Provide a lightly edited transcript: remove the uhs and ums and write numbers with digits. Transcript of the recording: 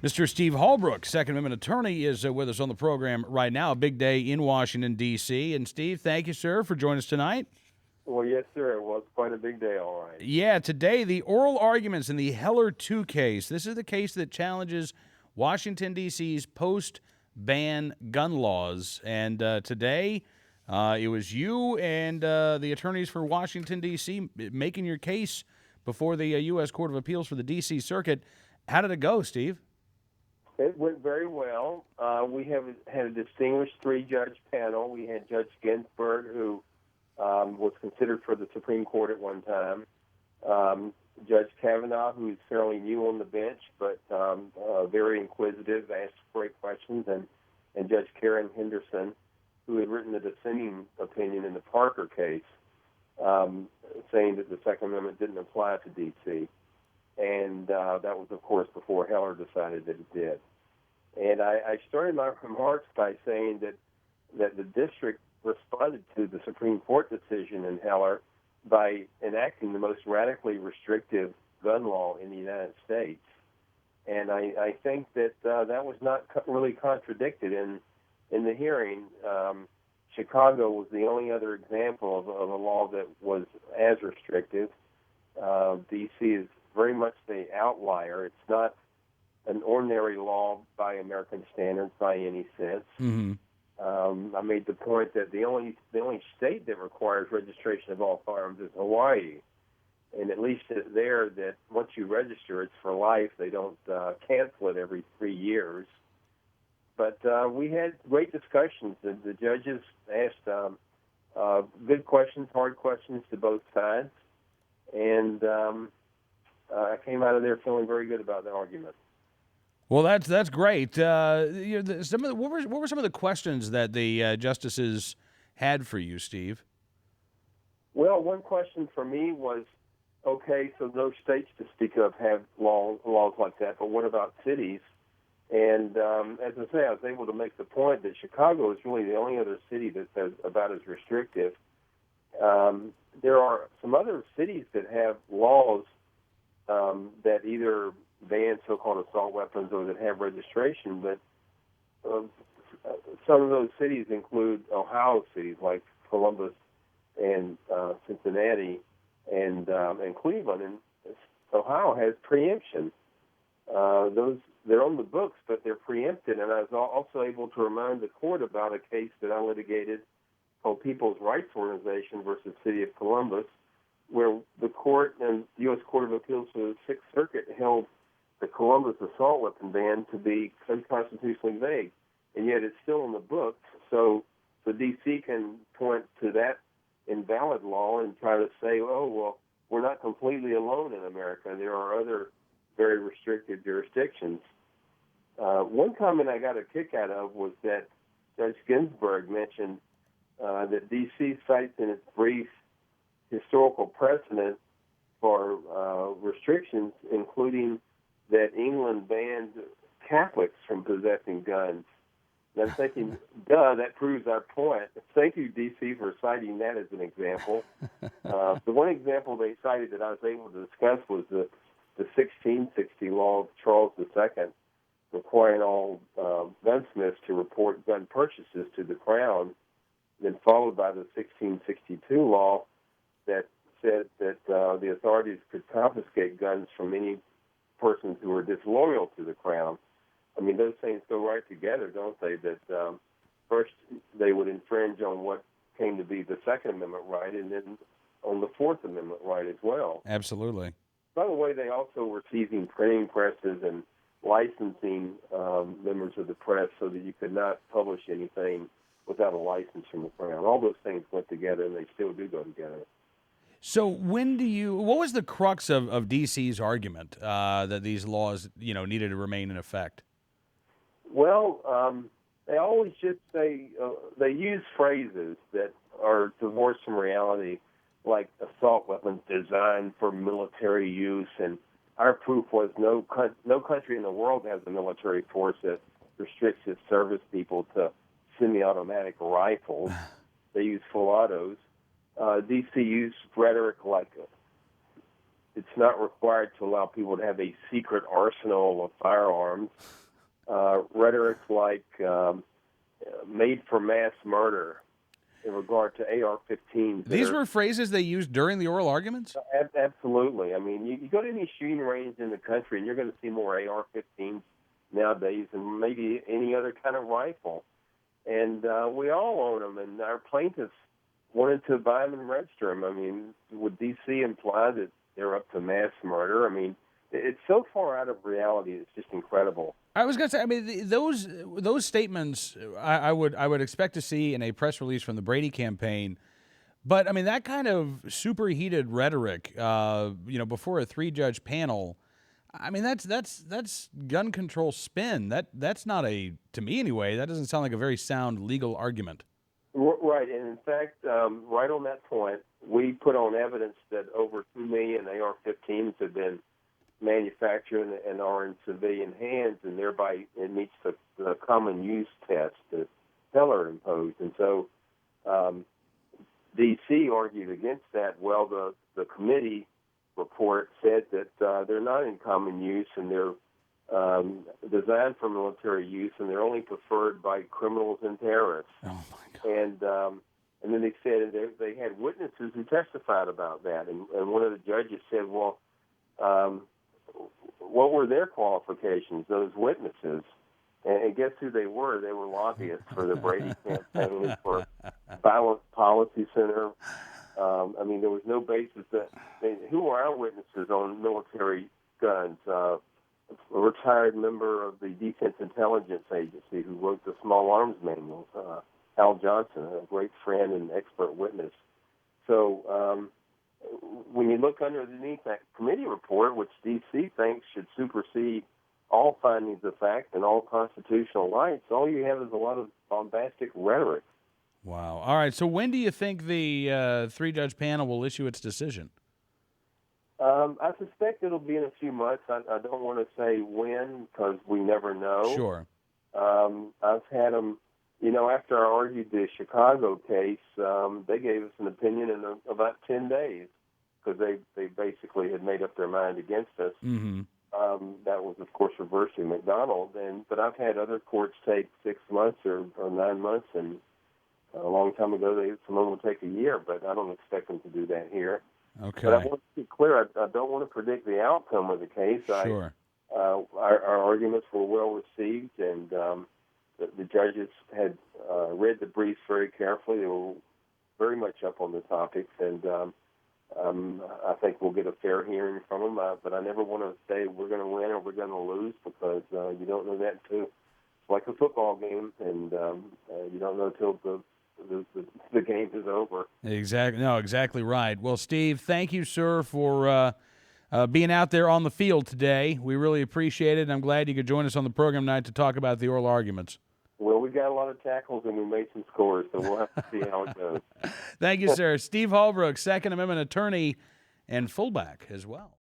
Mr. Steve Holbrook, Second Amendment attorney, is with us on the program right now. A big day in Washington, D.C. And, Steve, thank you, sir, for joining us tonight. Well, yes, sir. It was quite a big day, all right. Yeah, today, the oral arguments in the Heller 2 case. This is the case that challenges Washington, D.C.'s post-ban gun laws. And today, it was you and the attorneys for Washington, D.C. making your case before the U.S. Court of Appeals for the D.C. Circuit. How did it go, Steve? It went very well. We have had a distinguished three-judge panel. We had Judge Ginsburg, who was considered for the Supreme Court at one time, Judge Kavanaugh, who's fairly new on the bench, but very inquisitive, asked great questions, and Judge Karen Henderson, who had written a dissenting opinion in the Parker case, saying that the Second Amendment didn't apply to D.C., and that was, of course, before Heller decided that it did. And I started my remarks by saying that the district responded to the Supreme Court decision in Heller by enacting the most radically restrictive gun law in the United States. And I think that that was not really contradicted in the hearing. Chicago was the only other example of a law that was as restrictive. D.C. is very much the outlier. It's not an ordinary law by American standards by any sense. Mm-hmm. I made the point that the only state that requires registration of all firearms is Hawaii, and at least there, that once you register, it's for life. They don't cancel it every 3 years. But we had great discussions. The judges asked good questions, hard questions to both sides, and I came out of there feeling very good about the argument. Well, that's great. What were some of the questions that the justices had for you, Steve? Well, one question for me was, okay, so no states to speak of have laws like that, but what about cities? And as I say, I was able to make the point that Chicago is really the only other city that's about as restrictive. There are some other cities that have laws that either ban so-called assault weapons or that have registration, but some of those cities include Ohio cities like Columbus and Cincinnati and Cleveland. And Ohio has preemption. They're on the books, but they're preempted. And I was also able to remind the court about a case that I litigated called People's Rights Organization versus City of Columbus, where the court and the U.S. Court of Appeals for the Sixth Circuit held the Columbus assault weapon ban to be unconstitutionally vague, and yet it's still in the books. So the D.C. can point to that invalid law and try to say, oh, well, we're not completely alone in America. There are other very restricted jurisdictions. One comment I got a kick out of was that Judge Ginsburg mentioned that D.C. cites in its brief historical precedent for restrictions, including that England banned Catholics from possessing guns. And I'm thinking, that proves our point. Thank you, D.C., for citing that as an example. The one example they cited that I was able to discuss was the 1660 law of Charles II, requiring all gunsmiths to report gun purchases to the Crown, then followed by the 1662 law that said that the authorities could confiscate guns from any persons who were disloyal to the Crown. I mean, those things go right together, don't they? That first they would infringe on what came to be the Second Amendment right, and then on the Fourth Amendment right as well. Absolutely. By the way, they also were seizing printing presses and licensing members of the press so that you could not publish anything without a license from the Crown. All those things went together, and they still do go together. So what was the crux of D.C.'s argument that these laws, needed to remain in effect? Well, they always just say, they use phrases that are divorced from reality, like assault weapons designed for military use. And our proof was no country in the world has a military force that restricts its service people to semi-automatic rifles. They use full autos. D.C. used rhetoric like it's not required to allow people to have a secret arsenal of firearms. Rhetoric like made for mass murder in regard to AR-15s. These were phrases they used during the oral arguments? Absolutely. I mean, you go to any shooting range in the country, and you're going to see more AR-15s nowadays than maybe any other kind of rifle. And we all own them, and our plaintiffs wanted to buy them and register them. I mean, would D.C. imply that they're up to mass murder? I mean, it's so far out of reality, it's just incredible. I was going to say, I mean, those statements I would expect to see in a press release from the Brady campaign, but I mean that kind of superheated rhetoric, before a 3-judge panel. I mean that's gun control spin. That's not to me anyway. That doesn't sound like a very sound legal argument. Right, and in fact, right on that point, we put on evidence that over 2 million AR-15s have been manufactured and are in civilian hands, and thereby it meets the common use test that Heller imposed. And so D.C. argued against that. Well, the committee report said that they're not in common use, and they're designed for military use, and they're only preferred by criminals and terrorists. Oh, my God. And then they said they had witnesses who testified about that, and one of the judges said, well, what were their qualifications, those witnesses? And guess who they were? They were lobbyists for the Brady campaign, for Violence Policy Center. I mean, there was no basis who are our witnesses on military guns? A retired member of the Defense Intelligence Agency who wrote the small arms manuals, Al Johnson, a great friend and expert witness. So when you look underneath that committee report, which D.C. thinks should supersede all findings of fact and all constitutional rights, all you have is a lot of bombastic rhetoric. Wow. All right. So when do you think the 3-judge panel will issue its decision? I suspect it'll be in a few months. I don't want to say when because we never know. Sure. I've had them, after I argued the Chicago case, they gave us an opinion in about 10 days because they basically had made up their mind against us. Mm-hmm. That was, of course, reversing McDonald. But I've had other courts take 6 months or 9 months, and a long time ago, some of them would take a year, but I don't expect them to do that here. Okay. But I want to be clear, I don't want to predict the outcome of the case. Sure. Our arguments were well received, and the judges had read the briefs very carefully. They were very much up on the topics, and I think we'll get a fair hearing from them. But I never want to say we're going to win or we're going to lose because you don't know that until it's like a football game, and you don't know until the game is over. Exactly. No, exactly right. Well, Steve, thank you, sir, for being out there on the field today. We really appreciate it, and I'm glad you could join us on the program tonight to talk about the oral arguments. Well, we got a lot of tackles, and we made some scores, so we'll have to see how it goes. Thank you, sir. Steve Holbrook, Second Amendment attorney and fullback as well.